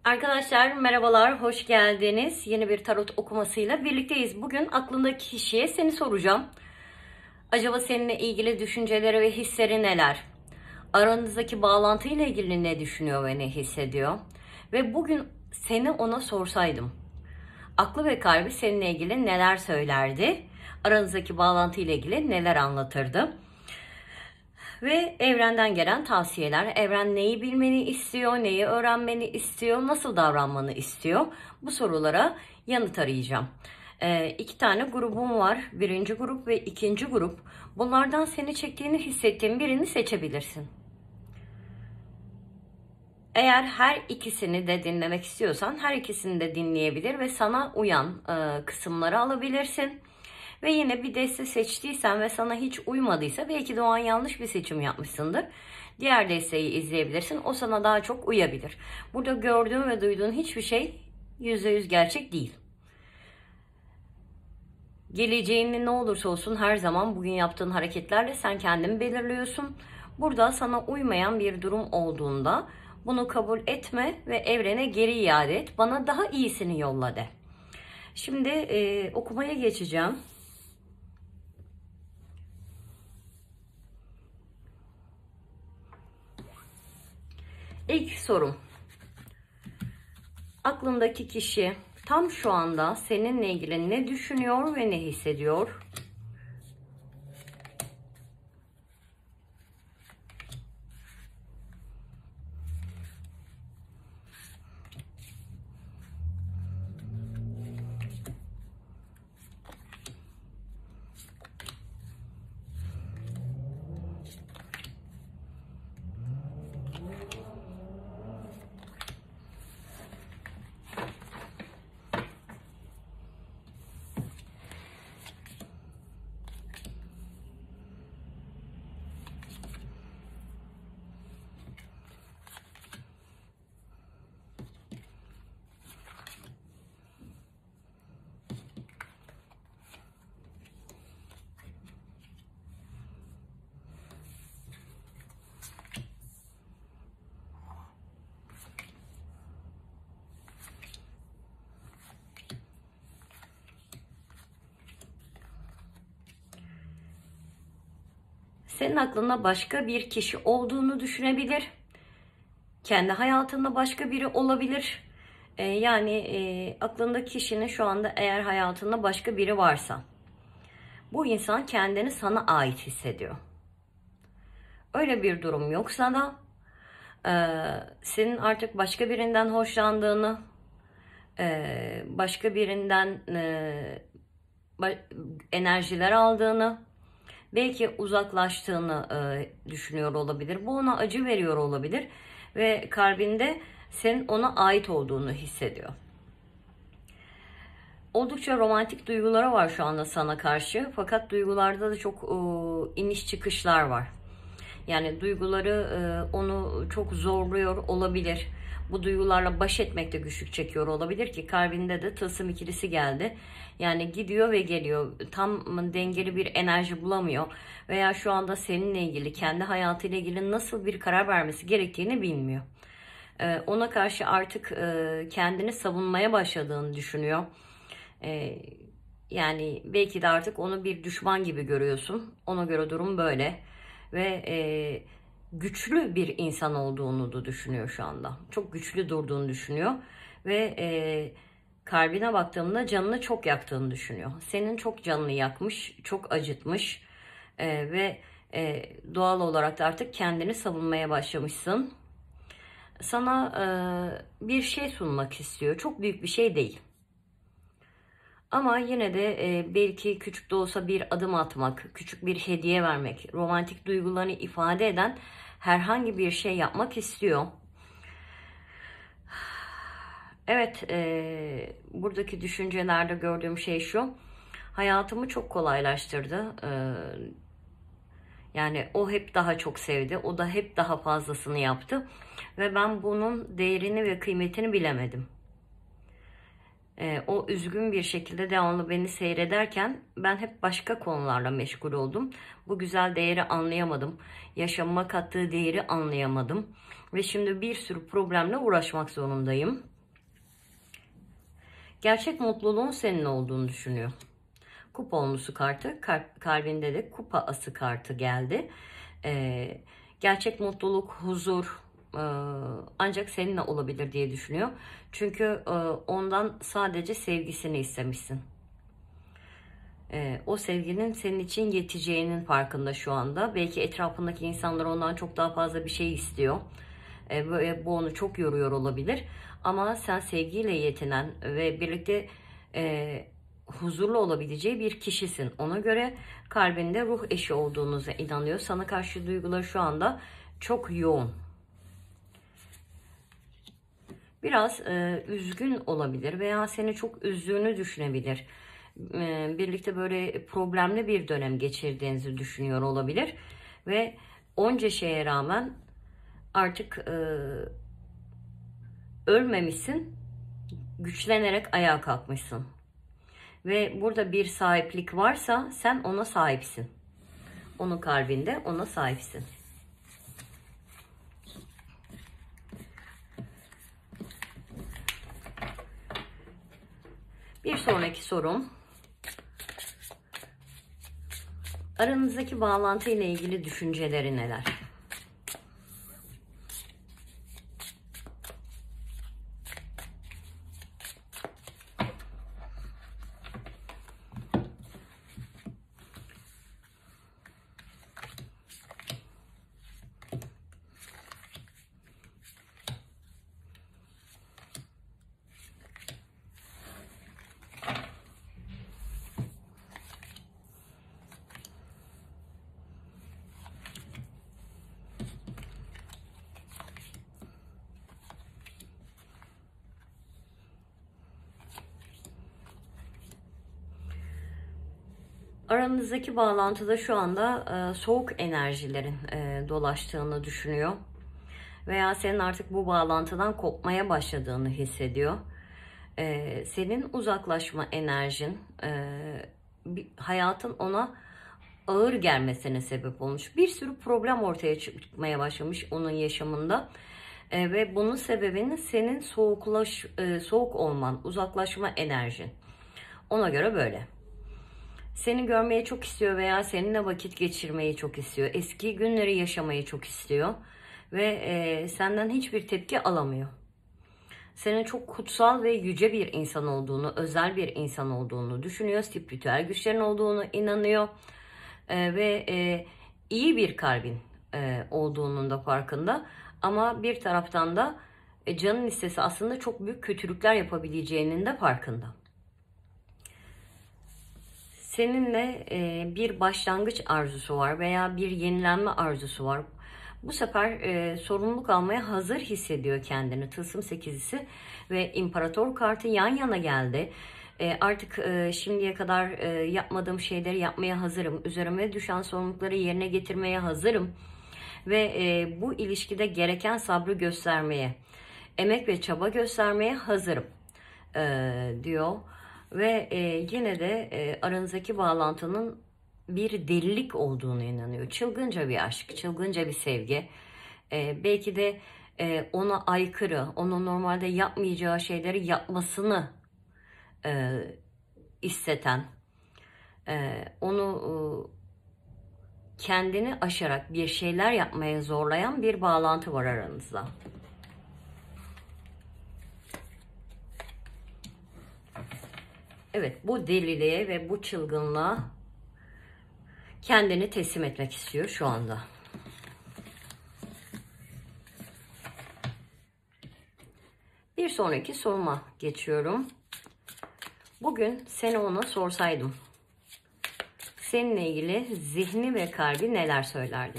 Arkadaşlar merhabalar, hoş geldiniz. Yeni bir tarot okumasıyla birlikteyiz. Bugün aklındaki kişiye seni soracağım. Acaba seninle ilgili düşünceleri ve hisleri neler? Aranızdaki bağlantıyla ilgili ne düşünüyor ve ne hissediyor? Ve bugün seni ona sorsaydım, aklı ve kalbi seninle ilgili neler söylerdi? Aranızdaki bağlantıyla ilgili neler anlatırdı? Ve evrenden gelen tavsiyeler. Evren neyi bilmeni istiyor, neyi öğrenmeni istiyor, nasıl davranmanı istiyor? Bu sorulara yanıt arayacağım. İki tane grubum var. Birinci grup ve ikinci grup. Bunlardan seni çektiğini hissettiğin birini seçebilirsin. Eğer her ikisini de dinlemek istiyorsan her ikisini de dinleyebilir ve sana uyan kısımları alabilirsin. Ve yine bir deste seçtiysen ve sana hiç uymadıysa belki de o an yanlış bir seçim yapmışsındır. Diğer desteği izleyebilirsin. O sana daha çok uyabilir. Burada gördüğün ve duyduğun hiçbir şey %100 gerçek değil. Geleceğini ne olursa olsun her zaman bugün yaptığın hareketlerle sen kendini belirliyorsun. Burada sana uymayan bir durum olduğunda bunu kabul etme ve evrene geri iade et. Bana daha iyisini yolla de. Şimdi okumaya geçeceğim. İlk sorum. Aklındaki kişi tam şu anda seninle ilgili ne düşünüyor ve ne hissediyor? Senin aklında başka bir kişi olduğunu düşünebilir. Kendi hayatında başka biri olabilir. Yani aklındaki kişinin şu anda eğer hayatında başka biri varsa bu insan kendini sana ait hissediyor. Öyle bir durum yoksa da senin artık başka birinden hoşlandığını, başka birinden enerjiler aldığını, belki uzaklaştığını düşünüyor olabilir. Bu ona acı veriyor olabilir ve kalbinde senin ona ait olduğunu hissediyor. Oldukça romantik duyguları var şu anda sana karşı, fakat duygularda da çok iniş çıkışlar var. Yani duyguları onu çok zorluyor olabilir. Bu duygularla baş etmekte güçlük çekiyor olabilir ki kalbinde de tılsım ikilisi geldi. Yani gidiyor ve geliyor. Tam dengeli bir enerji bulamıyor. Veya şu anda seninle ilgili, kendi hayatıyla ilgili nasıl bir karar vermesi gerektiğini bilmiyor. Ona karşı artık kendini savunmaya başladığını düşünüyor. Yani belki de artık onu bir düşman gibi görüyorsun. Ona göre durum böyle. Ve güçlü bir insan olduğunu da düşünüyor şu anda. Çok güçlü durduğunu düşünüyor. Ve kalbine baktığımda canını çok yaktığını düşünüyor. Senin çok canını yakmış, çok acıtmış. Ve doğal olarak da artık kendini savunmaya başlamışsın. Sana bir şey sunmak istiyor. Çok büyük bir şey değil. Ama yine de belki küçük de olsa bir adım atmak, küçük bir hediye vermek, romantik duygularını ifade eden herhangi bir şey yapmak istiyor. Evet, buradaki düşüncelerde gördüğüm şey şu. Hayatımı çok kolaylaştırdı. Yani o hep daha çok sevdi. O da hep daha fazlasını yaptı. Ve ben bunun değerini ve kıymetini bilemedim. O üzgün bir şekilde devamlı beni seyrederken ben hep başka konularla meşgul oldum. Bu güzel değeri anlayamadım. Yaşamıma kattığı değeri anlayamadım. Ve şimdi bir sürü problemle uğraşmak zorundayım. Gerçek mutluluğun senin olduğunu düşünüyor. Kupa onlusu kartı, kalbinde de kupa ası kartı geldi. Gerçek mutluluk, huzur ancak seninle olabilir diye düşünüyor. Çünkü ondan sadece sevgisini istemişsin. O sevginin senin için yeteceğinin farkında şu anda. Belki etrafındaki insanlar ondan çok daha fazla bir şey istiyor. Bu onu çok yoruyor olabilir. Ama sen sevgiyle yetinen ve birlikte huzurlu olabileceği bir kişisin. Ona göre kalbinde ruh eşi olduğunuza inanıyor. Sana karşı duyguları şu anda çok yoğun. Biraz üzgün olabilir veya seni çok üzdüğünü düşünebilir. Birlikte böyle problemli bir dönem geçirdiğinizi düşünüyor olabilir. Ve onca şeye rağmen artık ölmemişsin, güçlenerek ayağa kalkmışsın. Ve burada bir sahiplik varsa sen ona sahipsin. Onun kalbinde ona sahipsin. Bir sonraki sorum. Aranızdaki bağlantı ile ilgili düşünceleri neler? Aranızdaki bağlantıda şu anda soğuk enerjilerin dolaştığını düşünüyor. Veya senin artık bu bağlantıdan kopmaya başladığını hissediyor. Senin uzaklaşma enerjin, hayatın ona ağır gelmesine sebep olmuş. Bir sürü problem ortaya çıkmaya başlamış onun yaşamında. Ve bunun sebebini senin soğuk olman, uzaklaşma enerjin. Ona göre böyle. Seni görmeyi çok istiyor veya seninle vakit geçirmeyi çok istiyor. Eski günleri yaşamayı çok istiyor. Ve senden hiçbir tepki alamıyor. Senin çok kutsal ve yüce bir insan olduğunu, özel bir insan olduğunu düşünüyor. Spiritüel güçlerin olduğunu inanıyor. Ve iyi bir kalbin olduğunun da farkında. Ama bir taraftan da canın listesi aslında çok büyük kötülükler yapabileceğinin de farkında. Seninle bir başlangıç arzusu var veya bir yenilenme arzusu var. Bu sefer sorumluluk almaya hazır hissediyor kendini. Tılsım sekizlisi ve imparator kartı yan yana geldi. Artık şimdiye kadar yapmadığım şeyleri yapmaya hazırım. Üzerime düşen sorumlulukları yerine getirmeye hazırım. Ve bu ilişkide gereken sabrı göstermeye, emek ve çaba göstermeye hazırım diyor. Ve yine de aranızdaki bağlantının bir delilik olduğunu inanıyor. Çılgınca bir aşk, çılgınca bir sevgi. Belki de ona aykırı, onun normalde yapmayacağı şeyleri yapmasını isteten, onu kendini aşarak bir şeyler yapmaya zorlayan bir bağlantı var aranızda. Evet, bu deliliğe ve bu çılgınlığa kendini teslim etmek istiyor şu anda. Bir sonraki soruma geçiyorum. Bugün seni ona sorsaydım, seninle ilgili zihni ve kalbi neler söylerdi?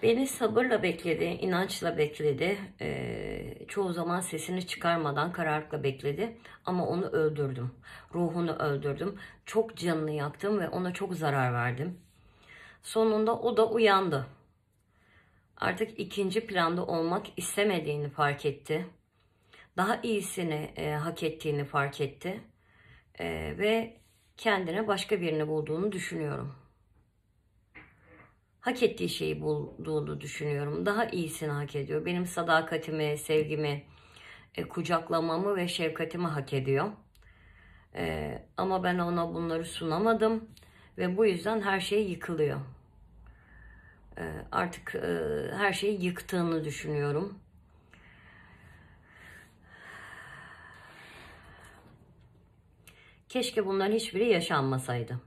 Beni sabırla bekledi, inançla bekledi. Çoğu zaman sesini çıkarmadan kararlılıkla bekledi. Ama onu öldürdüm. Ruhunu öldürdüm. Çok canını yaktım ve ona çok zarar verdim. Sonunda o da uyandı. Artık ikinci planda olmak istemediğini fark etti. Daha iyisini hak ettiğini fark etti. Ve kendine başka birini bulduğunu düşünüyorum. Hak ettiği şeyi bulduğunu düşünüyorum. Daha iyisini hak ediyor. Benim sadakatimi, sevgimi, kucaklamamı ve şefkatimi hak ediyor. Ama ben ona bunları sunamadım. Ve bu yüzden her şey yıkılıyor. Artık her şeyi yıktığını düşünüyorum. Keşke bunların hiçbiri yaşanmasaydı.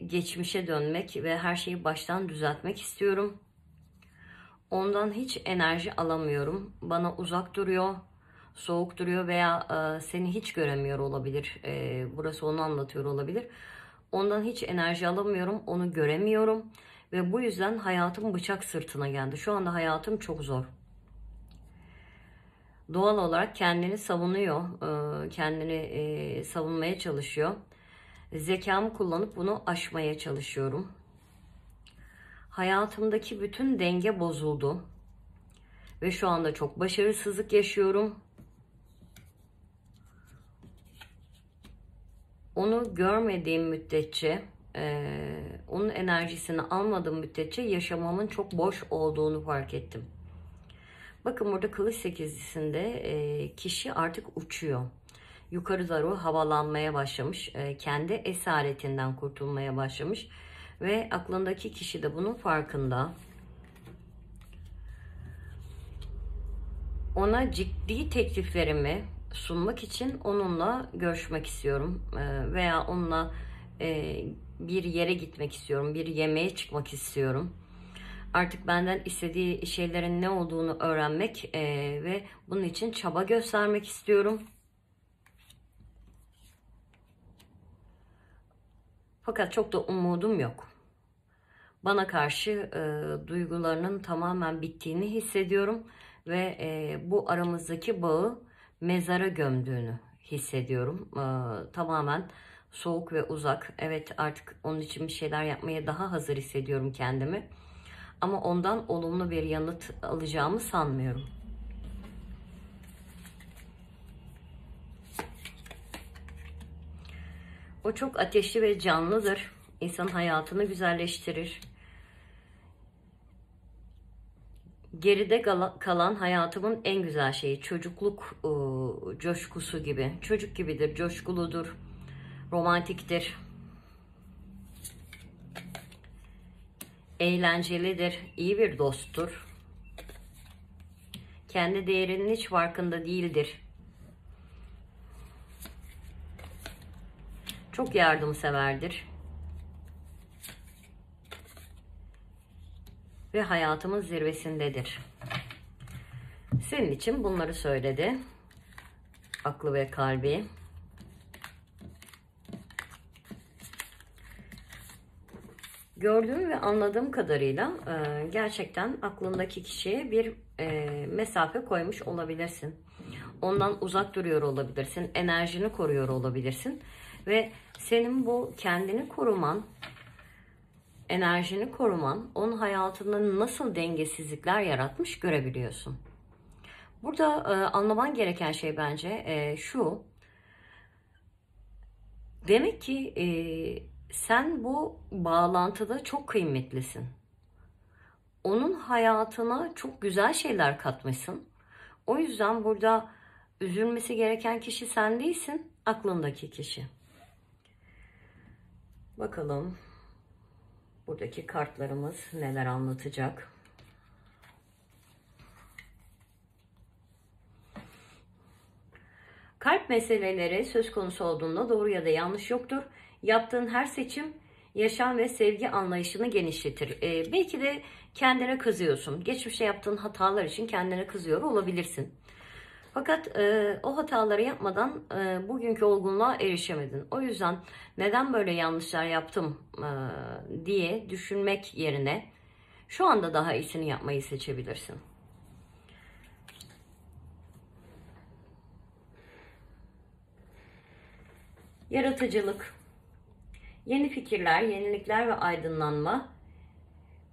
Geçmişe dönmek ve her şeyi baştan düzeltmek istiyorum. Ondan hiç enerji alamıyorum. Bana uzak duruyor, soğuk duruyor veya seni hiç göremiyor olabilir. Burası onu anlatıyor olabilir. Ondan hiç enerji alamıyorum, onu göremiyorum. Ve bu yüzden hayatım bıçak sırtına geldi. Şu anda hayatım çok zor. Doğal olarak kendini savunuyor, kendini savunmaya çalışıyor. Zekamı kullanıp bunu aşmaya çalışıyorum. Hayatımdaki bütün denge bozuldu. Ve şu anda çok başarısızlık yaşıyorum. Onu görmediğim müddetçe, onun enerjisini almadığım müddetçe yaşamamın çok boş olduğunu fark ettim. Bakın burada kılıç sekizlisinde kişi artık uçuyor. Yukarı doğru havalanmaya başlamış. Kendi esaretinden kurtulmaya başlamış. Ve aklındaki kişi de bunun farkında. Ona ciddi tekliflerimi sunmak için onunla görüşmek istiyorum. Veya onunla bir yere gitmek istiyorum. Bir yemeğe çıkmak istiyorum. Artık benden istediği şeylerin ne olduğunu öğrenmek ve bunun için çaba göstermek istiyorum. Fakat çok da umudum yok. Bana karşı duygularının tamamen bittiğini hissediyorum ve bu aramızdaki bağı mezara gömdüğünü hissediyorum. Tamamen soğuk ve uzak. Evet, artık onun için bir şeyler yapmaya daha hazır hissediyorum kendimi. Ama ondan olumlu bir yanıt alacağımı sanmıyorum. O çok ateşli ve canlıdır. İnsan hayatını güzelleştirir. Geride kalan hayatımın en güzel şeyi çocukluk coşkusu gibi. Çocuk gibidir, coşkuludur, romantiktir, eğlencelidir, iyi bir dosttur. Kendi değerinin hiç farkında değildir. Çok yardımseverdir. Ve hayatımın zirvesindedir. Senin için bunları söyledi. Aklı ve kalbi. Gördüğüm ve anladığım kadarıyla gerçekten aklındaki kişiye bir mesafe koymuş olabilirsin. Ondan uzak duruyor olabilirsin. Enerjini koruyor olabilirsin. Ve senin bu kendini koruman, enerjini koruman, onun hayatında nasıl dengesizlikler yaratmış görebiliyorsun. Burada anlaman gereken şey bence şu. Demek ki sen bu bağlantıda çok kıymetlisin. Onun hayatına çok güzel şeyler katmışsın. O yüzden burada üzülmesi gereken kişi sen değilsin, aklındaki kişi. Bakalım buradaki kartlarımız neler anlatacak. Kalp meseleleri söz konusu olduğunda doğru ya da yanlış yoktur. Yaptığın her seçim yaşam ve sevgi anlayışını genişletir. Belki de kendine kızıyorsun. Geçmişte yaptığın hatalar için kendine kızıyor olabilirsin. Fakat o hataları yapmadan bugünkü olgunluğa erişemedin. O yüzden neden böyle yanlışlar yaptım diye düşünmek yerine şu anda daha iyisini yapmayı seçebilirsin. Yaratıcılık, yeni fikirler, yenilikler ve aydınlanma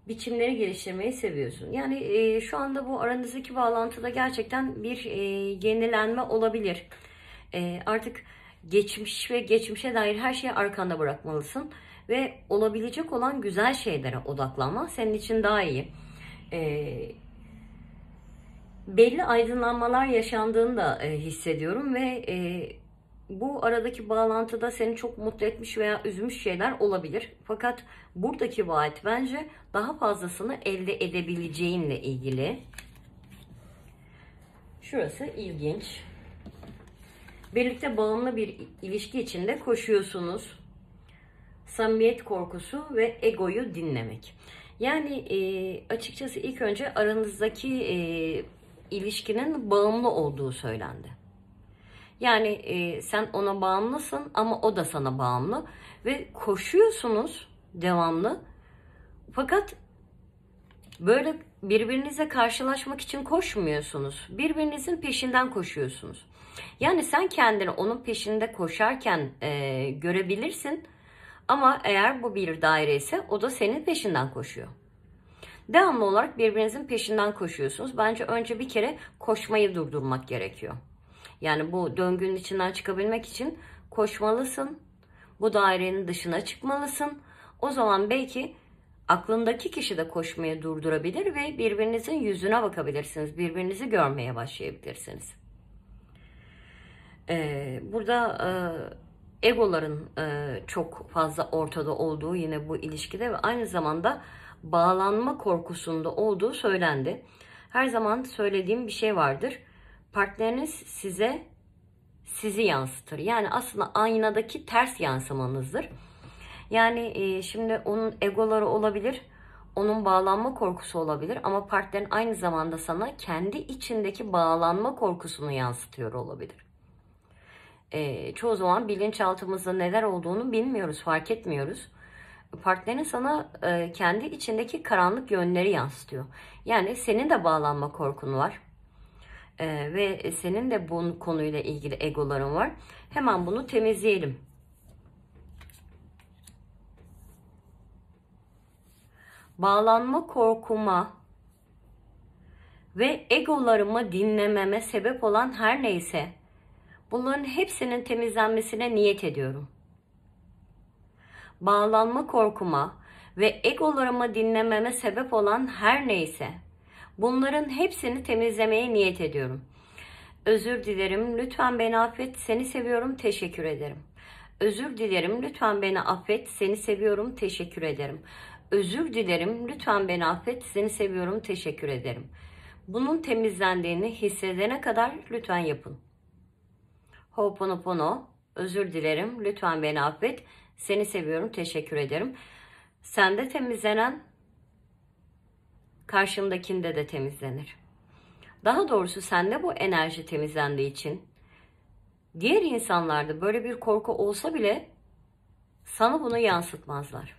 biçimleri geliştirmeyi seviyorsun. Yani şu anda bu aranızdaki bağlantıda gerçekten bir yenilenme olabilir. Artık geçmiş ve geçmişe dair her şeyi arkanda bırakmalısın. Ve olabilecek olan güzel şeylere odaklanma senin için daha iyi. Belli aydınlanmalar yaşandığını da hissediyorum ve bu aradaki bağlantıda seni çok mutlu etmiş veya üzmüş şeyler olabilir. Fakat buradaki vaat bence daha fazlasını elde edebileceğinle ilgili. Şurası ilginç. Birlikte bağımlı bir ilişki içinde koşuyorsunuz. Samimiyet korkusu ve egoyu dinlemek. Yani açıkçası ilk önce aranızdaki ilişkinin bağımlı olduğu söylendi. Yani sen ona bağımlısın ama o da sana bağımlı ve koşuyorsunuz devamlı. Fakat böyle birbirinize karşılaşmak için koşmuyorsunuz. Birbirinizin peşinden koşuyorsunuz. Yani sen kendini onun peşinde koşarken görebilirsin. Ama eğer bu bir daire ise o da senin peşinden koşuyor. Devamlı olarak birbirinizin peşinden koşuyorsunuz. Bence önce bir kere koşmayı durdurmak gerekiyor. Yani bu döngünün içinden çıkabilmek için koşmalısın. Bu dairenin dışına çıkmalısın. O zaman belki aklındaki kişi de koşmayı durdurabilir ve birbirinizin yüzüne bakabilirsiniz. Birbirinizi görmeye başlayabilirsiniz. Burada egoların çok fazla ortada olduğu yine bu ilişkide ve aynı zamanda bağlanma korkusunda olduğu söylendi. Her zaman söylediğim bir şey vardır. Partneriniz sizi yansıtır. Yani aslında aynadaki ters yansımanızdır. Yani şimdi onun egoları olabilir, onun bağlanma korkusu olabilir ama partnerin aynı zamanda sana kendi içindeki bağlanma korkusunu yansıtıyor olabilir. Çoğu zaman bilinçaltımızda neler olduğunu bilmiyoruz, fark etmiyoruz. Partnerin sana kendi içindeki karanlık yönleri yansıtıyor. Yani senin de bağlanma korkun var. Ve senin de bu konuyla ilgili egoların var. Hemen bunu temizleyelim. Bağlanma korkuma ve egolarımı dinlememe sebep olan her neyse bunların hepsinin temizlenmesine niyet ediyorum. Bağlanma korkuma ve egolarımı dinlememe sebep olan her neyse bunların hepsini temizlemeye niyet ediyorum. Özür dilerim, lütfen beni affet, seni seviyorum, teşekkür ederim. Özür dilerim, lütfen beni affet, seni seviyorum, teşekkür ederim. Özür dilerim, lütfen beni affet, seni seviyorum, teşekkür ederim. Bunun temizlendiğini hissedene kadar lütfen yapın. Ho'oponopono, özür dilerim, lütfen beni affet, seni seviyorum, teşekkür ederim. Sende temizlenen, karşındakinde de temizlenir. Daha doğrusu sende bu enerji temizlendiği için diğer insanlarda böyle bir korku olsa bile sana bunu yansıtmazlar.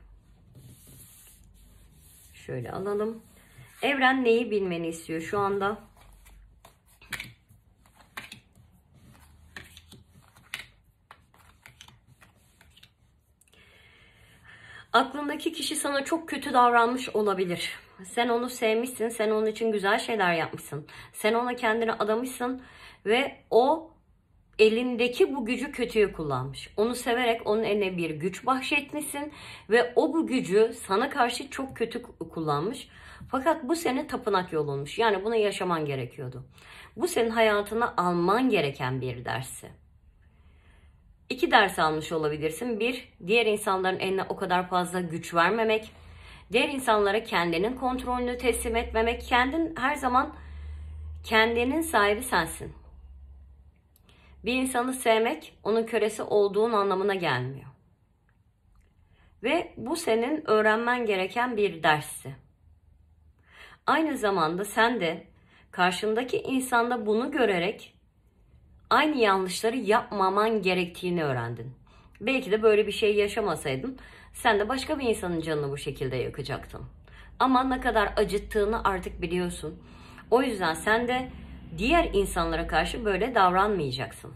Şöyle alalım. Evren neyi bilmeni istiyor şu anda? Aklındaki kişi sana çok kötü davranmış olabilir. Sen onu sevmişsin, sen onun için güzel şeyler yapmışsın. Sen ona kendini adamışsın ve o elindeki bu gücü kötüye kullanmış. Onu severek onun eline bir güç bahşetmişsin ve o bu gücü sana karşı çok kötü kullanmış. Fakat bu senin tapınak yolunmuş. Yani bunu yaşaman gerekiyordu. Bu senin hayatına alman gereken bir dersi. İki ders almış olabilirsin. Bir, diğer insanların eline o kadar fazla güç vermemek. Diğer insanlara kendinin kontrolünü teslim etmemek. Kendin her zaman kendinin sahibi sensin. Bir insanı sevmek onun kölesi olduğun anlamına gelmiyor. Ve bu senin öğrenmen gereken bir dersti. Aynı zamanda sen de karşındaki insanda bunu görerek aynı yanlışları yapmaman gerektiğini öğrendin. Belki de böyle bir şey yaşamasaydın sen de başka bir insanın canını bu şekilde yakacaktın. Ama ne kadar acıttığını artık biliyorsun. O yüzden sen de diğer insanlara karşı böyle davranmayacaksın.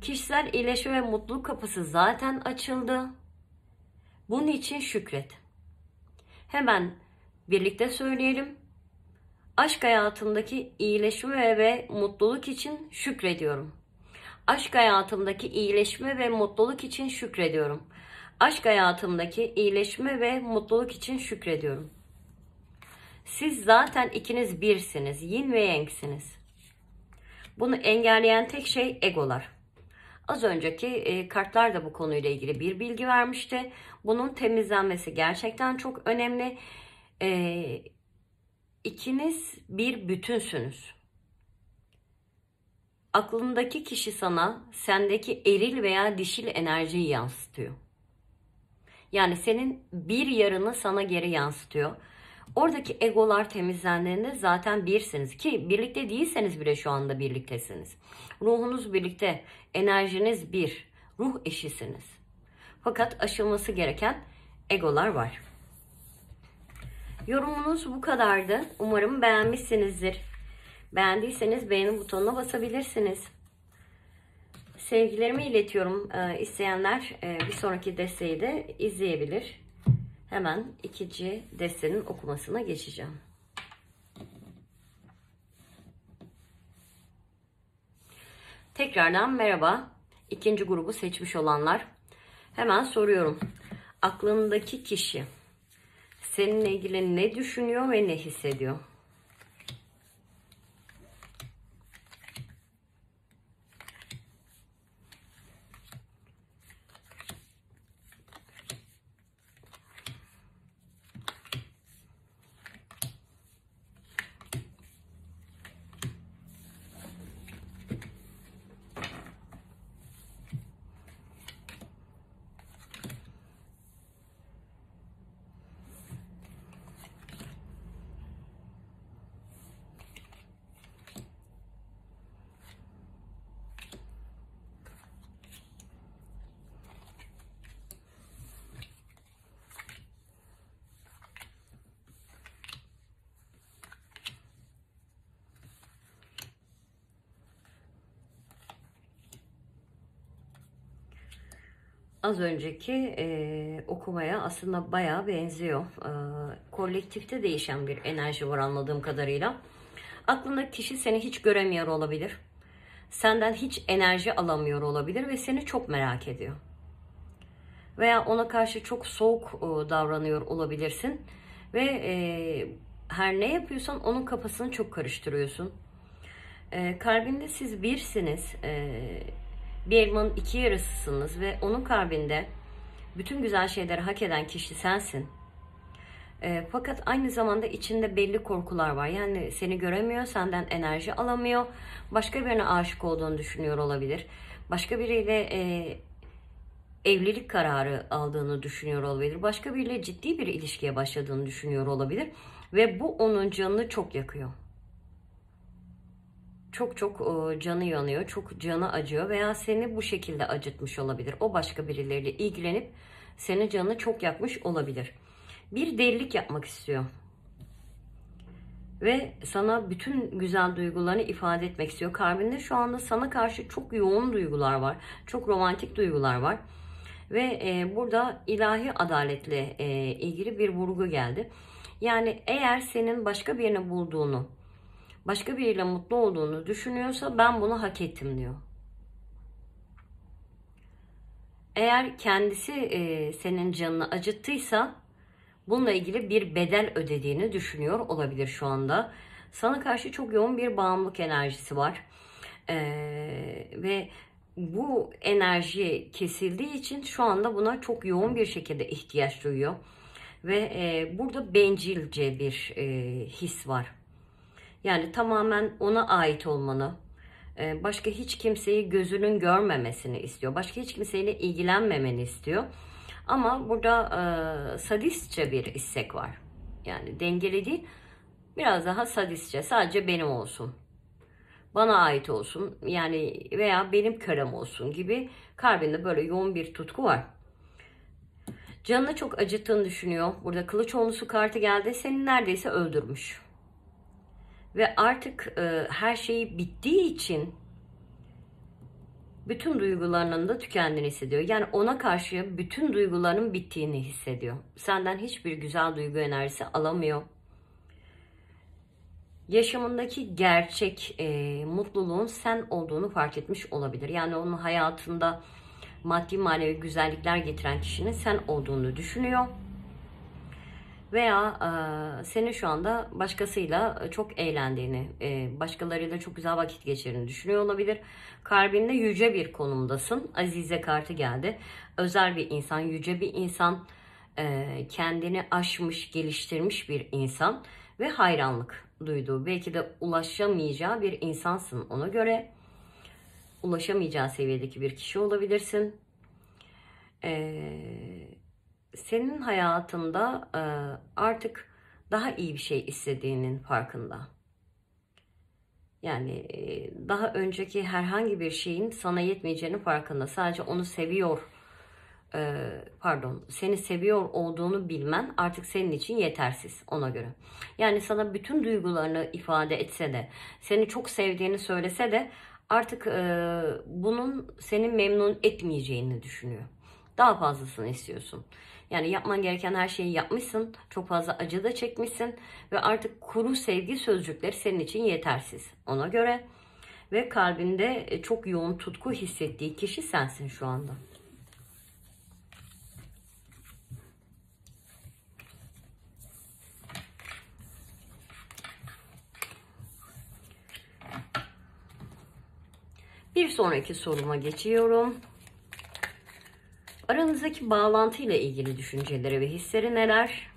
Kişisel iyileşme ve mutluluk kapısı zaten açıldı. Bunun için şükret. Hemen birlikte söyleyelim. Aşk hayatımdaki iyileşme ve mutluluk için şükrediyorum. Aşk hayatımdaki iyileşme ve mutluluk için şükrediyorum. Aşk hayatımdaki iyileşme ve mutluluk için şükrediyorum. Siz zaten ikiniz birsiniz. Yin ve Yang'siniz. Bunu engelleyen tek şey egolar. Az önceki kartlar da bu konuyla ilgili bir bilgi vermişti. Bunun temizlenmesi gerçekten çok önemli. İkiniz bir bütünsünüz. Aklındaki kişi sana sendeki eril veya dişil enerjiyi yansıtıyor. Yani senin bir yarını sana geri yansıtıyor. Oradaki egolar temizlendiğinde zaten birsiniz ki birlikte değilseniz bile şu anda birliktesiniz. Ruhunuz birlikte, enerjiniz bir, ruh eşisiniz. Fakat aşılması gereken egolar var. Yorumunuz bu kadardı. Umarım beğenmişsinizdir. Beğendiyseniz beğeni butonuna basabilirsiniz. Sevgilerimi iletiyorum. İsteyenler bir sonraki desteği de izleyebilir. Hemen ikinci destenin okumasına geçeceğim. Tekrardan merhaba. İkinci grubu seçmiş olanlar. Hemen soruyorum. Aklındaki kişi seninle ilgili ne düşünüyor ve ne hissediyor? Az önceki okumaya aslında bayağı benziyor. Kolektifte değişen bir enerji var anladığım kadarıyla. Aklındaki kişi seni hiç göremiyor olabilir. Senden hiç enerji alamıyor olabilir ve seni çok merak ediyor. Veya ona karşı çok soğuk davranıyor olabilirsin. Ve her ne yapıyorsan onun kafasını çok karıştırıyorsun. Kalbinde siz birsiniz. Bir elmanın iki yarısısınız ve onun kalbinde bütün güzel şeyleri hak eden kişi sensin. Fakat aynı zamanda içinde belli korkular var. Yani seni göremiyor, senden enerji alamıyor. Başka birine aşık olduğunu düşünüyor olabilir. Başka biriyle evlilik kararı aldığını düşünüyor olabilir. Başka biriyle ciddi bir ilişkiye başladığını düşünüyor olabilir. Ve bu onun canını çok yakıyor. Çok canı yanıyor, çok canı acıyor veya seni bu şekilde acıtmış olabilir. O başka birileriyle ilgilenip senin canını çok yakmış olabilir. Bir delilik yapmak istiyor. Ve sana bütün güzel duygularını ifade etmek istiyor. Kalbinde şu anda sana karşı çok yoğun duygular var. Çok romantik duygular var. Ve burada ilahi adaletle ilgili bir vurgu geldi. Yani eğer senin başka birini bulduğunu, başka biriyle mutlu olduğunu düşünüyorsa ben bunu hak ettim diyor. Eğer kendisi senin canını acıttıysa bununla ilgili bir bedel ödediğini düşünüyor olabilir şu anda. Sana karşı çok yoğun bir bağımlılık enerjisi var. Ve bu enerji kesildiği için şu anda buna çok yoğun bir şekilde ihtiyaç duyuyor. Ve burada bencilce bir his var. Yani tamamen ona ait olmanı, başka hiç kimseyi gözünün görmemesini istiyor. Başka hiç kimseyle ilgilenmemeni istiyor. Ama burada sadistçe bir istek var. Yani dengeli değil, biraz daha sadistçe. Sadece benim olsun. bana ait olsun yani veya benim kölem olsun gibi kalbinde böyle yoğun bir tutku var. Canını çok acıttığını düşünüyor. Burada kılıç onlusu kartı geldi. Seni neredeyse öldürmüş. Ve artık her şeyi bittiği için bütün duygularının da tükendiğini hissediyor. Yani ona karşı bütün duygularının bittiğini hissediyor. Senden hiçbir güzel duygu enerjisi alamıyor. Yaşamındaki gerçek mutluluğun sen olduğunu fark etmiş olabilir. Yani onun hayatında maddi manevi güzellikler getiren kişinin sen olduğunu düşünüyor. Veya senin şu anda başkasıyla çok eğlendiğini, başkalarıyla çok güzel vakit geçirdiğini düşünüyor olabilir. Kalbinde yüce bir konumdasın. Azize kartı geldi. Özel bir insan, yüce bir insan, kendini aşmış, geliştirmiş bir insan ve hayranlık duyduğu, belki de ulaşamayacağı bir insansın ona göre. Ulaşamayacağı seviyedeki bir kişi olabilirsin. Senin hayatında artık daha iyi bir şey istediğinin farkında. Yani daha önceki herhangi bir şeyin sana yetmeyeceğinin farkında. Sadece onu seviyor, seni seviyor olduğunu bilmen artık senin için yetersiz ona göre. Yani sana bütün duygularını ifade etse de, seni çok sevdiğini söylese de artık bunun seni memnun etmeyeceğini düşünüyor. Daha fazlasını istiyorsun. Yani yapman gereken her şeyi yapmışsın. Çok fazla acı da çekmişsin. Ve artık kuru sevgi sözcükleri senin için yetersiz. Ona göre. Ve kalbinde çok yoğun tutku hissettiği kişi sensin şu anda. Bir sonraki soruma geçiyorum. Aranızdaki bağlantıyla ilgili düşünceleri ve hisleri neler?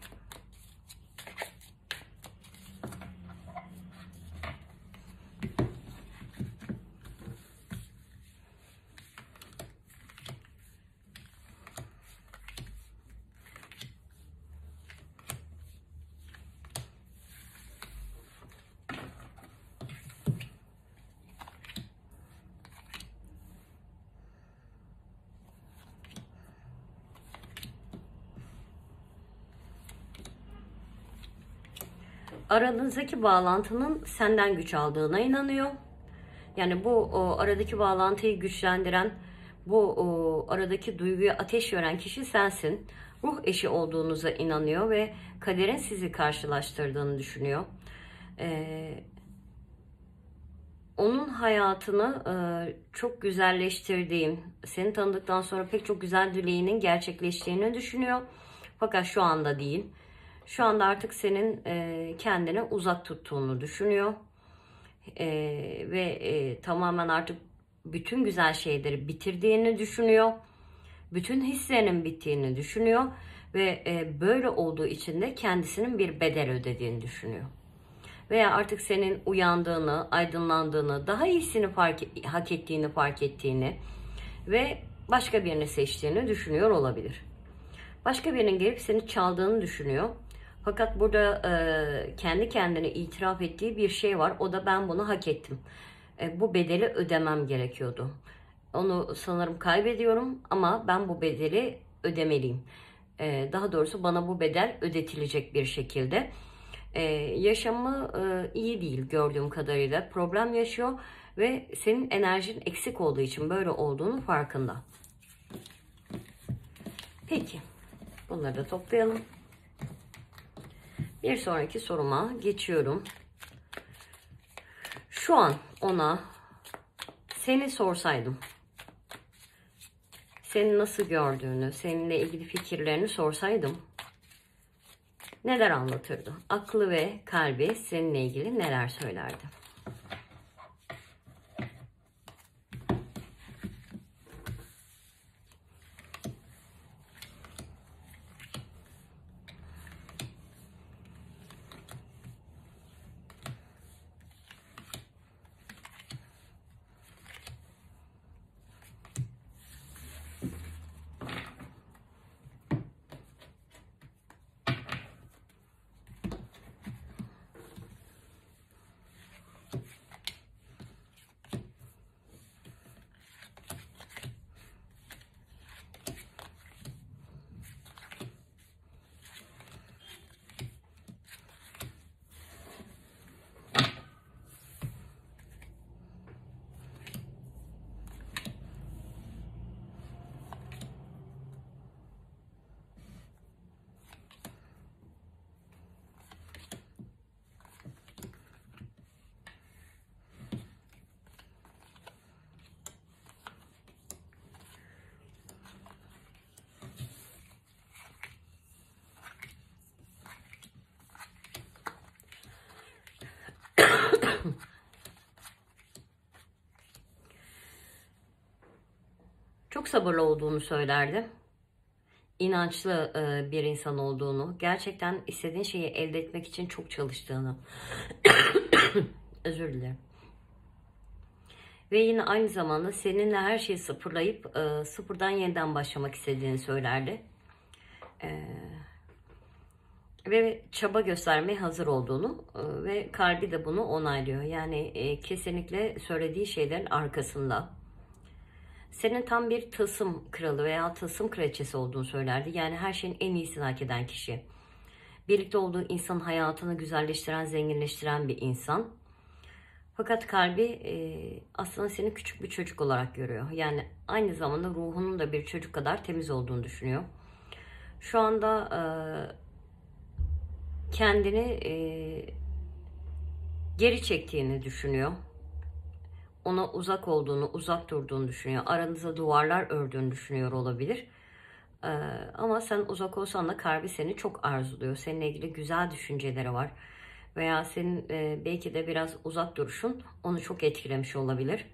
Aranızdaki bağlantının senden güç aldığına inanıyor. Yani bu aradaki bağlantıyı güçlendiren, bu aradaki duyguya ateş veren kişi sensin. Ruh eşi olduğunuza inanıyor ve kaderin sizi karşılaştırdığını düşünüyor. Onun hayatını çok güzelleştirdiğin, seni tanıdıktan sonra pek çok güzel dileğinin gerçekleştiğini düşünüyor. Fakat şu anda değil. Şu anda artık senin kendine uzak tuttuğunu düşünüyor. Ve tamamen artık bütün güzel şeyleri bitirdiğini düşünüyor. Bütün hislerinin bittiğini düşünüyor. Ve böyle olduğu için de kendisinin bir bedel ödediğini düşünüyor. Veya artık senin uyandığını, aydınlandığını, daha iyisini hak ettiğini fark ettiğini ve başka birini seçtiğini düşünüyor olabilir. Başka birinin gelip seni çaldığını düşünüyor. Fakat burada kendi kendine itiraf ettiği bir şey var. O da ben bunu hak ettim. Bu bedeli ödemem gerekiyordu. Onu sanırım kaybediyorum ama ben bu bedeli ödemeliyim. Daha doğrusu bana bu bedel ödetilecek bir şekilde. Yaşamı iyi değil gördüğüm kadarıyla. Problem yaşıyor ve senin enerjin eksik olduğu için böyle olduğunu farkında. Peki. Bunları da toplayalım. Bir sonraki soruma geçiyorum. Şu an ona seni sorsaydım, seni nasıl gördüğünü, seninle ilgili fikirlerini sorsaydım neler anlatırdı? Aklı ve kalbi seninle ilgili neler söylerdi? Çok sabırlı olduğunu söylerdi. İnançlı bir insan olduğunu, gerçekten istediğin şeyi elde etmek için çok çalıştığını, özür dilerim. Ve yine aynı zamanda seninle her şeyi sıfırlayıp sıfırdan yeniden başlamak istediğini söylerdi. Ve çaba göstermeye hazır olduğunu ve kalbi de bunu onaylıyor. Yani kesinlikle söylediği şeylerin arkasında. Senin tam bir tılsım kralı veya tılsım kraliçesi olduğunu söylerdi. Yani her şeyin en iyisini hak eden kişi. Birlikte olduğu insanın hayatını güzelleştiren, zenginleştiren bir insan. Fakat kalbi aslında seni küçük bir çocuk olarak görüyor. Yani aynı zamanda ruhunun da bir çocuk kadar temiz olduğunu düşünüyor. Şu anda kendini geri çektiğini düşünüyor. Ona uzak olduğunu, uzak durduğunu düşünüyor. Aranıza duvarlar ördüğünü düşünüyor olabilir. Ama sen uzak olsan da kalbi seni çok arzuluyor. Seninle ilgili güzel düşünceleri var. Veya senin belki de biraz uzak duruşun onu çok etkilemiş olabilir.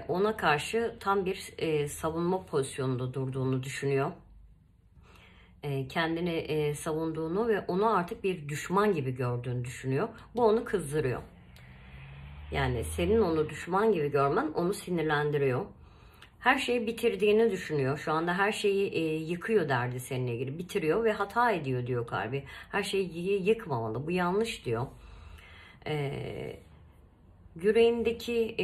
Ona karşı tam bir savunma pozisyonunda durduğunu düşünüyor. Kendini savunduğunu ve onu artık bir düşman gibi gördüğünü düşünüyor. Bu onu kızdırıyor. Yani senin onu düşman gibi görmen onu sinirlendiriyor. Her şeyi bitirdiğini düşünüyor. Şu anda her şeyi yıkıyor derdi seninle ilgili. Bitiriyor ve hata ediyor diyor kalbi. Her şeyi yıkmamalı. Bu yanlış diyor. Yüreğindeki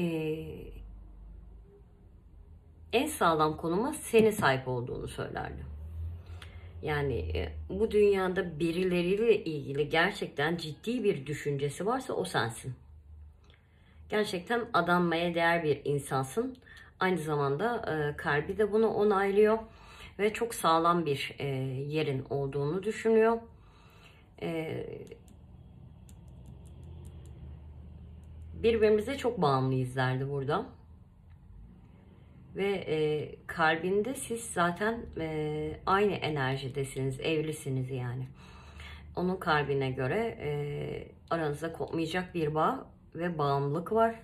en sağlam konuma senin sahip olduğunu söylerdi. Yani bu dünyada birileriyle ilgili gerçekten ciddi bir düşüncesi varsa o sensin. Gerçekten adanmaya değer bir insansın. Aynı zamanda kalbi de bunu onaylıyor. Ve çok sağlam bir yerin olduğunu düşünüyor. Birbirimize çok bağımlıyız derdi burada. Ve kalbinde siz zaten aynı enerjidesiniz, evlisiniz yani. Onun kalbine göre aranızda kopmayacak bir bağ ve bağımlılık var.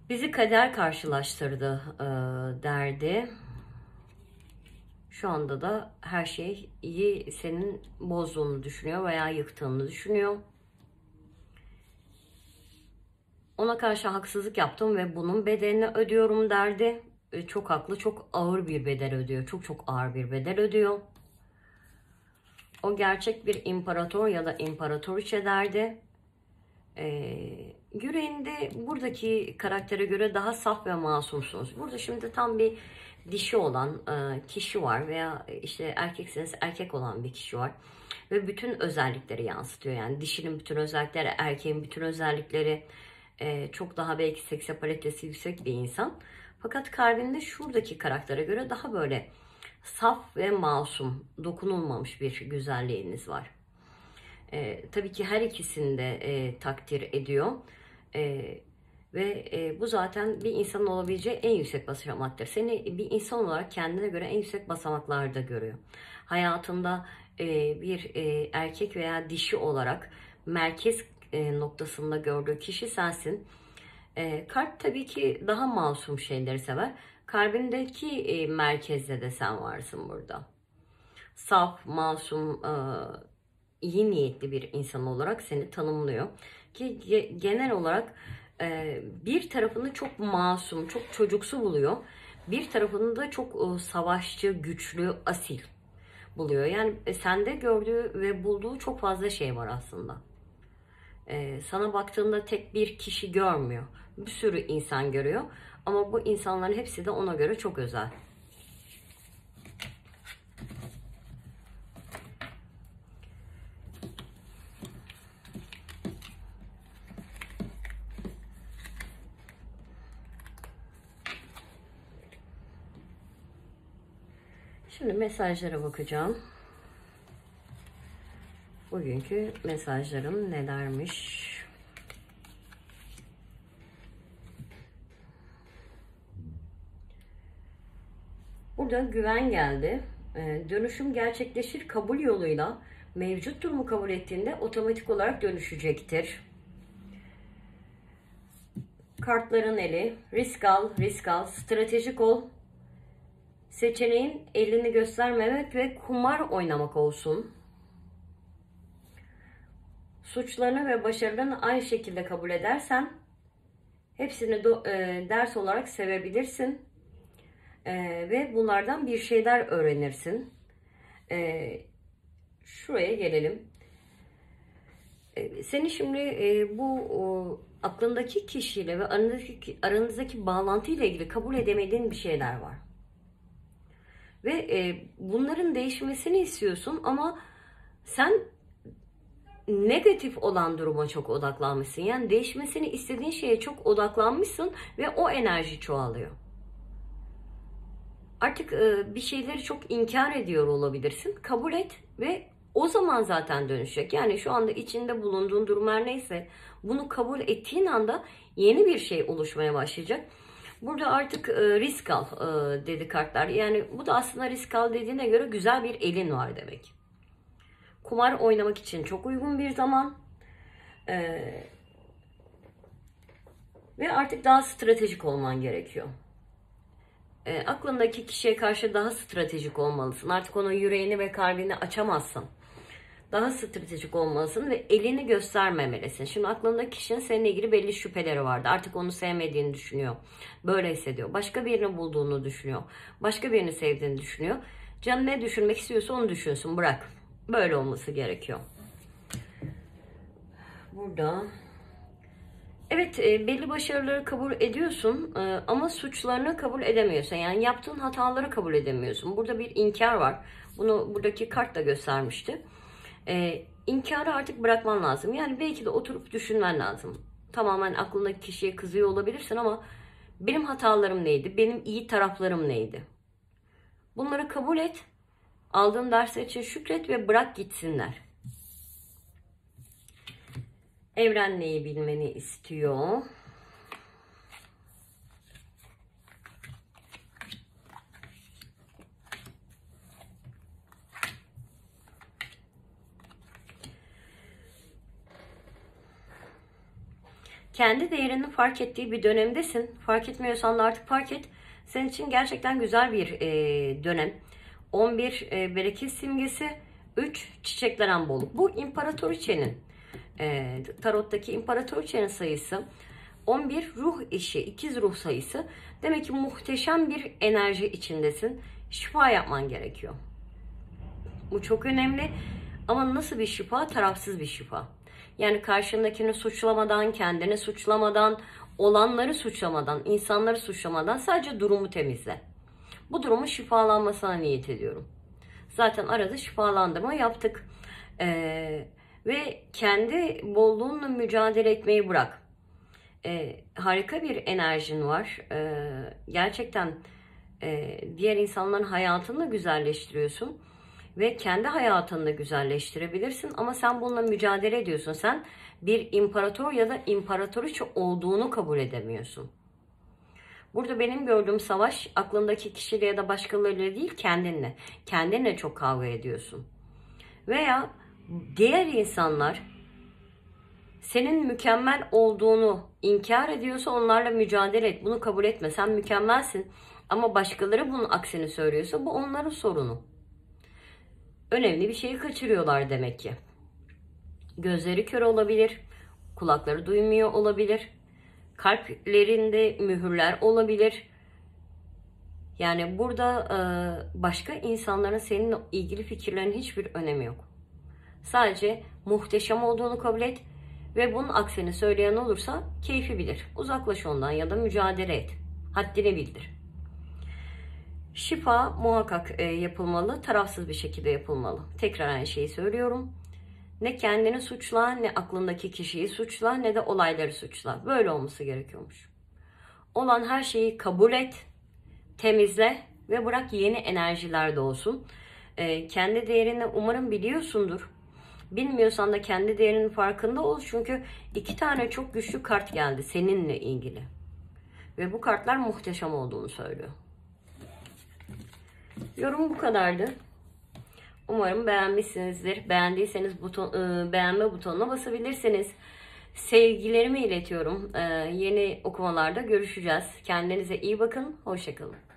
Bizi kader karşılaştırdı derdi. Şu anda da her şeyi senin bozduğunu düşünüyor veya yıktığını düşünüyor. Ona karşı haksızlık yaptım ve bunun bedelini ödüyorum derdi. Çok haklı, çok ağır bir bedel ödüyor. Çok çok ağır bir bedel ödüyor. O gerçek bir imparator ya da imparatoriçe derdi. Yüreğinde buradaki karaktere göre daha saf ve masumsunuz. Burada şimdi tam bir dişi olan kişi var veya işte erkekseniz erkek olan bir kişi var. Ve bütün özellikleri yansıtıyor. Yani dişinin bütün özellikleri, erkeğin bütün özellikleri, çok daha belki seksapalitesi yüksek bir insan. Fakat kalbinde şuradaki karaktere göre daha böyle saf ve masum, dokunulmamış bir güzelliğiniz var. Tabii ki her ikisini de takdir ediyor. Ve bu zaten bir insanın olabileceği en yüksek basamaktır. Seni bir insan olarak kendine göre en yüksek basamaklarda görüyor. Hayatında bir erkek veya dişi olarak merkez noktasında gördüğü kişi sensin. Kalp tabii ki daha masum şeyleri sever. Kalbindeki merkezde de sen varsın burada. Saf, masum, iyi niyetli bir insan olarak seni tanımlıyor. Ki genel olarak bir tarafını çok masum, çok çocuksu buluyor. Bir tarafını da çok savaşçı, güçlü, asil buluyor. Yani sende gördüğü ve bulduğu çok fazla şey var aslında. Sana baktığında tek bir kişi görmüyor. Bir sürü insan görüyor. Ama bu insanların hepsi de ona göre çok özel. Şimdi mesajlara bakacağım. Bugünkü mesajlarım nelermiş? Burada güven geldi. Dönüşüm gerçekleşir kabul yoluyla. Mevcut durumu kabul ettiğinde otomatik olarak dönüşecektir. Kartların eli. Risk al, risk al. Stratejik ol. Seçeneğin elini göstermemek ve kumar oynamak olsun. Suçlarını ve başarılarını aynı şekilde kabul edersen hepsini ders olarak sevebilirsin. Ve bunlardan bir şeyler öğrenirsin. Şuraya gelelim. Seni şimdi bu aklındaki kişiyle ve aranızdaki bağlantıyla ilgili kabul edemediğin bir şeyler var. Ve bunların değişmesini istiyorsun ama sen negatif olan duruma çok odaklanmışsın. Yani değişmesini istediğin şeye çok odaklanmışsın ve o enerji çoğalıyor. Artık bir şeyleri çok inkar ediyor olabilirsin. Kabul et ve o zaman zaten dönüşecek. Yani şu anda içinde bulunduğun durum her neyse bunu kabul ettiğin anda yeni bir şey oluşmaya başlayacak. Burada artık risk al dedi kartlar. Yani bu da aslında risk al dediğine göre güzel bir elin var demek. Kumar oynamak için çok uygun bir zaman. Ve artık daha stratejik olman gerekiyor. Aklındaki kişiye karşı daha stratejik olmalısın. Artık onun yüreğini ve kalbini açamazsın. Daha stratejik olmalısın ve elini göstermemelisin. Şimdi aklındaki kişinin seninle ilgili belli şüpheleri vardı. Artık onu sevmediğini düşünüyor. Böyle hissediyor. Başka birini bulduğunu düşünüyor. Başka birini sevdiğini düşünüyor. Canı ne düşünmek istiyorsa onu düşünsün. Bırak. Böyle olması gerekiyor. Burada... Evet, belli başarıları kabul ediyorsun ama suçlarını kabul edemiyorsun. Yani yaptığın hataları kabul edemiyorsun. Burada bir inkar var. Bunu buradaki kart da göstermişti. İnkarı artık bırakman lazım. Yani belki de oturup düşünmen lazım. Tamamen aklındaki kişiye kızıyor olabilirsin ama benim hatalarım neydi? Benim iyi taraflarım neydi? Bunları kabul et. Aldığın dersler için şükret ve bırak gitsinler. Evren neyi bilmeni istiyor? Kendi değerini fark ettiği bir dönemdesin. Fark etmiyorsan da artık fark et. Senin için gerçekten güzel bir dönem. 11 bereket simgesi, 3 çiçeklenen bolluk. Bu imparatoriçenin tarottaki imparatoriçenin sayısı 11 ruh eşi, ikiz ruh sayısı. Demek ki muhteşem bir enerji içindesin. Şifa yapman gerekiyor. Bu çok önemli. Ama nasıl bir şifa? Tarafsız bir şifa. Yani karşındakini suçlamadan, kendini suçlamadan, olanları suçlamadan, insanları suçlamadan sadece durumu temizle. Bu durumun şifalanmasına niyet ediyorum. Zaten arada şifalandırma yaptık. Ve kendi bolluğunla mücadele etmeyi bırak. Harika bir enerjin var. Gerçekten diğer insanların hayatını da güzelleştiriyorsun. Ve kendi hayatını da güzelleştirebilirsin. Ama sen bununla mücadele ediyorsun. Sen bir imparator ya da imparatoriçe olduğunu kabul edemiyorsun. Burada benim gördüğüm savaş aklındaki kişiyle ya da başkalarıyla değil, kendinle. Kendinle çok kavga ediyorsun. Veya diğer insanlar senin mükemmel olduğunu inkar ediyorsa onlarla mücadele et. Bunu kabul etme. Sen mükemmelsin. Ama başkaları bunun aksini söylüyorsa bu onların sorunu. Önemli bir şeyi kaçırıyorlar demek ki. Gözleri kör olabilir. Kulakları duymuyor olabilir. Kalplerinde mühürler olabilir. Yani burada başka insanların seninle ilgili fikirlerinin hiçbir önemi yok. Sadece muhteşem olduğunu kabul et ve bunun aksini söyleyen olursa keyfi bilir. Uzaklaş ondan ya da mücadele et. Haddini bildir. Şifa muhakkak yapılmalı, tarafsız bir şekilde yapılmalı. Tekrar aynı şeyi söylüyorum. Ne kendini suçla, ne aklındaki kişiyi suçla, ne de olayları suçla. Böyle olması gerekiyormuş. Olan her şeyi kabul et, temizle ve bırak yeni enerjiler doğsun. Kendi değerini umarım biliyorsundur. Bilmiyorsan da kendi değerinin farkında ol. Çünkü 2 tane çok güçlü kart geldi seninle ilgili. Ve bu kartlar muhteşem olduğunu söylüyor. Yorum bu kadardı. Umarım beğenmişsinizdir. Beğendiyseniz beğenme butonuna basabilirsiniz. sevgilerimi iletiyorum. Yeni okumalarda görüşeceğiz. Kendinize iyi bakın. Hoşça kalın.